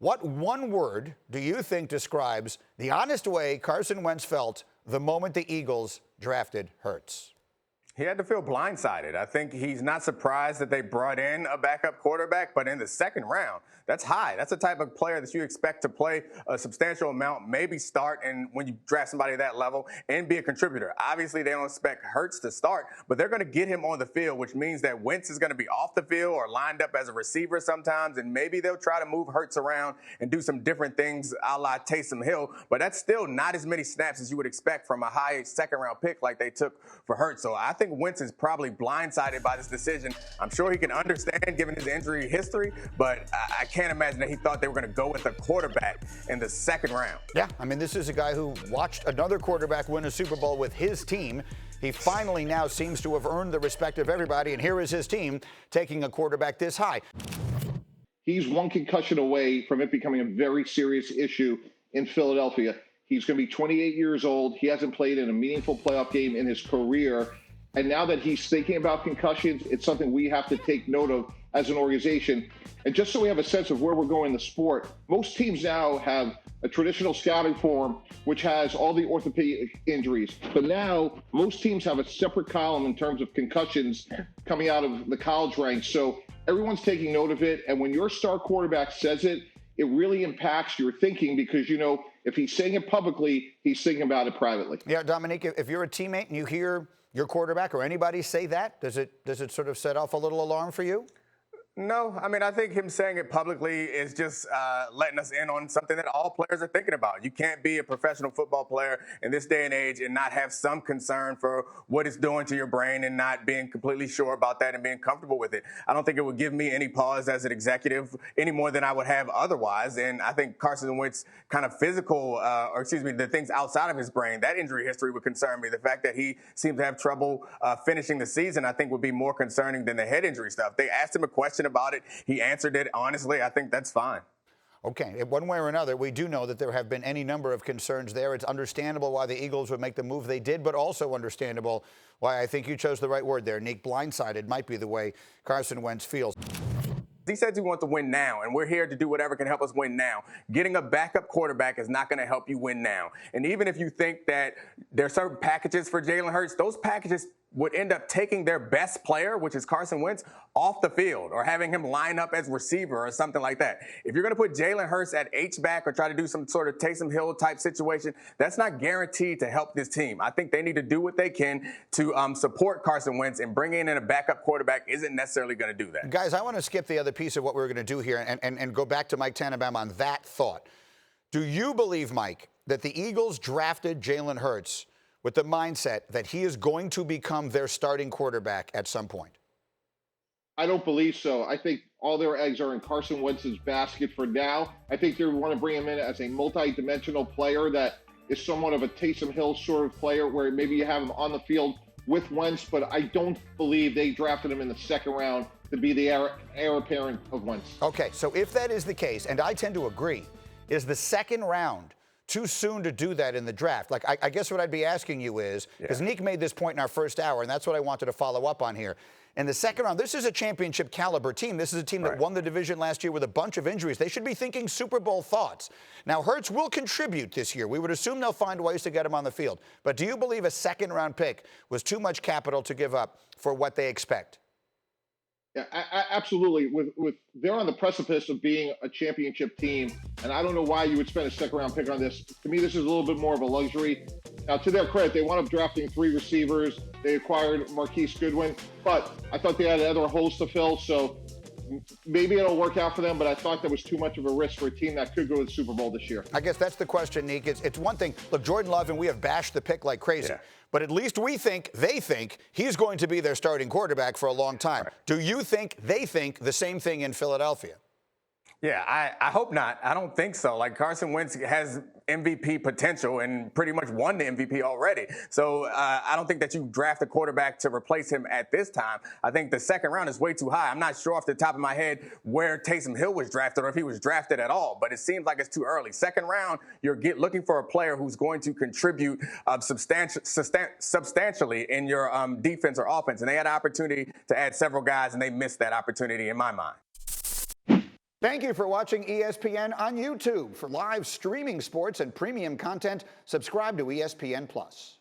What one word do you think describes the honest way Carson Wentz felt the moment the Eagles drafted Hurts? He had to feel blindsided. I think he's not surprised that they brought in a backup quarterback, but in the second round, that's high. That's the type of player that you expect to play a substantial amount, maybe start, and when you draft somebody at that level, and be a contributor. Obviously, they don't expect Hurts to start, but they're going to get him on the field, which means that Wentz is going to be off the field or lined up as a receiver sometimes, and maybe they'll try to move Hurts around and do some different things a la Taysom Hill, but that's still not as many snaps as you would expect from a high second-round pick like they took for Hurts. So I think Wentz is probably blindsided by this decision. I'm sure he can understand given his injury history, but I can't imagine that he thought they were going to go with a quarterback in the second round. Yeah, I mean, this is a guy who watched another quarterback win a Super Bowl with his team. He finally now seems to have earned the respect of everybody, and here is his team taking a quarterback this high. He's one concussion away from it becoming a very serious issue in Philadelphia. He's going to be 28 years old. He hasn't played in a meaningful playoff game in his career. And now that he's thinking about concussions, it's something we have to take note of as an organization. And just so we have a sense of where we're going in the sport, most teams now have a traditional scouting form, which has all the orthopedic injuries. But now most teams have a separate column in terms of concussions coming out of the college ranks. So everyone's taking note of it. And when your star quarterback says it, it really impacts your thinking because, you know, if he's saying it publicly, he's thinking about it privately. Yeah, Domonique, if you're a teammate and you hear your quarterback or anybody say that, does it sort of set off a little alarm for you? No, I mean, I think him saying it publicly is just letting us in on something that all players are thinking about. You can't be a professional football player in this day and age and not have some concern for what it's doing to your brain and not being completely sure about that and being comfortable with it. I don't think it would give me any pause as an executive any more than I would have otherwise. And I think Carson Wentz kind of the things outside of his brain, that injury history would concern me. The fact that he seems to have trouble finishing the season, I think would be more concerning than the head injury stuff. They asked him a question about it. He answered it honestly. I think that's fine. Okay, one way or another, we do know that there have been any number of concerns there. It's understandable why the Eagles would make the move they did, but also understandable why I think you chose the right word there. Nick, blindsided might be the way Carson Wentz feels. He says he wants to win now, and we're here to do whatever can help us win now. Getting a backup quarterback is not going to help you win now. And even if you think that there are certain packages for Jalen Hurts, those packages would end up taking their best player, which is Carson Wentz, off the field or having him line up as receiver or something like that. If you're going to put Jalen Hurts at H-back or try to do some sort of Taysom Hill type situation, that's not guaranteed to help this team. I think they need to do what they can to support Carson Wentz, and bringing in a backup quarterback isn't necessarily going to do that. Guys, I want to skip the other piece of what we're going to do here and go back to Mike Tannenbaum on that thought. Do you believe, Mike, that the Eagles drafted Jalen Hurts with the mindset that he is going to become their starting quarterback at some point? I don't believe so. I think all their eggs are in Carson Wentz's basket for now. I think they want to bring him in as a multi-dimensional player that is somewhat of a Taysom Hill sort of player where maybe you have him on the field with Wentz, but I don't believe they drafted him in the second round to be the heir apparent of Wentz. Okay, so if that is the case, and I tend to agree, is the second round too soon to do that in the draft? Like, I guess what I'd be asking you is, because Nick made this point in our first hour, and that's what I wanted to follow up on here. In the second round, this is a championship caliber team. This is a team that won the division last year with a bunch of injuries. They should be thinking Super Bowl thoughts. Now, Hurts will contribute this year. We would assume they'll find ways to get him on the field. But do you believe a second round pick was too much capital to give up for what they expect? Yeah, absolutely. With they're on the precipice of being a championship team, and I don't know why you would spend a second-round pick on this. To me, this is a little bit more of a luxury. Now, to their credit, they wound up drafting 3 receivers. They acquired Marquise Goodwin, but I thought they had other holes to fill, so maybe it'll work out for them, but I thought that was too much of a risk for a team that could go to the Super Bowl this year. I guess that's the question, Nick. It's one thing. Look, Jordan Love, and we have bashed the pick like crazy. But at least they think he's going to be their starting quarterback for a long time. Do you think they think the same thing in Philadelphia? Yeah, I hope not. I don't think so. Like, Carson Wentz has MVP potential and pretty much won the MVP already. So I don't think that you draft a quarterback to replace him at this time. I think the second round is way too high. I'm not sure off the top of my head where Taysom Hill was drafted or if he was drafted at all, but it seems like it's too early. Second round, you're looking for a player who's going to contribute substantially in your defense or offense. And they had an opportunity to add several guys, and they missed that opportunity in my mind. Thank you for watching ESPN on YouTube. For live streaming sports and premium content, subscribe to ESPN+.